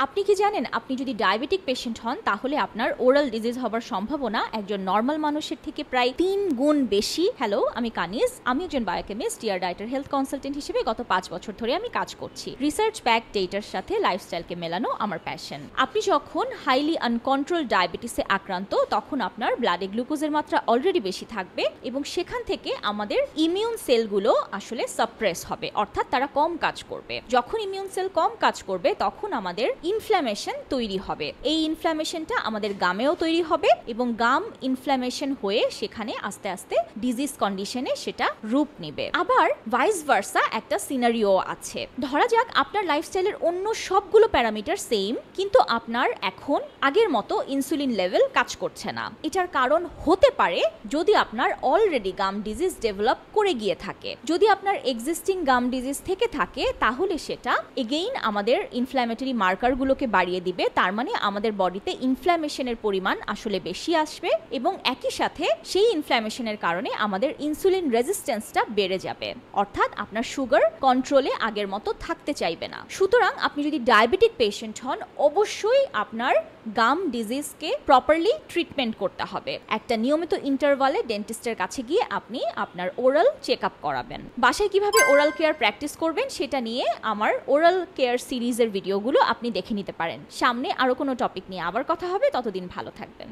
আপনি কি জানেন আপনি যদি ডায়াবেটিক পেশেন্ট হন তাহলে আপনার ওরাল ডিজিজ হবার সম্ভাবনা একজন নর্মাল মানুষের থেকে প্রায় 3 গুণ বেশি। হ্যালো, আমি কানিজ, আমি একজন বায়োকেমিস্ট, ডিয়ার ডায়েটার হেলথ কনসালটেন্ট হিসেবে গত 5 বছর ধরে আমি কাজ করছি। রিসার্চ ব্যাক ডেটার সাথে লাইফস্টাইলকে মেলানো আমার প্যাশন। আপনি যখন হাইলি আনকন্ট্রোল ডায়াবেটিসে আক্রান্ত তখন আপনার ব্লাডে গ্লুকোজের মাত্রা অলরেডি বেশি থাকবে এবং সেখান থেকে আমাদের ইমিউন সেলগুলো আসলে সাপ্রেস হবে, অর্থাৎ তারা কম কাজ করবে। যখন ইমিউন সেল কম কাজ করবে তখন আমাদের ইনফ্ল্যামেশন তৈরি হবে। এই ইনফ্ল্যামেশনটা আমাদের গামেও তৈরি হবে এবং গাম ইনফ্ল্যামেশন হয়ে সেখানে আস্তে আস্তে ডিজিজ কন্ডিশনে সেটা রূপ নেবে। আবার ভাইস ভার্সা একটা সিনারিও আছে। ধরা যাক আপনার লাইফস্টাইলের অন্য সবগুলো প্যারামিটার সেম, কিন্তু আপনার এখন আগের মতো ইনসুলিন লেভেল কাজ করছে না। এটার কারণ হতে পারে যদি আপনার অলরেডি গাম ডিজিজ ডেভেলপ করে গিয়ে থাকে। যদি আপনার এক্সিস্টিং গাম ডিজিজ থেকে থাকে তাহলে সেটা এগেইন আমাদের ইনফ্ল্যামেটরি মার্কারগুলোকে বাড়িয়ে দিবে। তার মানে আমাদের বডিতে ইনফ্ল্যামেশনের পরিমাণ আসলে বেশি আসবে এবং একই সাথে সেই ইনফ্ল্যামেশনের কারণে আমাদের ইনসুলিন রেজিস্ট্যান্সটা বেড়ে যাবে, অর্থাৎ আপনার সুগার কন্ট্রোলে আগের মতো থাকতে চাইবে না। সুতরাং আপনি যদি ডায়াবেটিক পেশেন্ট হন অবশ্যই আপনার গাম ডিজিজকে প্রপারলি ট্রিটমেন্ট করতে হবে। একটা নিয়মিত ইন্টারভালে ডেন্টিস্টের কাছে গিয়ে আপনি আপনার ওরাল চেক আপ করাবেন। বাসায় কিভাবে ওরাল কেয়ার প্র্যাকটিস করবেন সেটা নিয়ে আমার ওরাল কেয়ার সিরিজের ভিডিওগুলো আপনি দেখে নিতে পারেন। সামনে আরো কোনো টপিক নিয়ে আবার কথা হবে, ততদিন ভালো থাকবেন।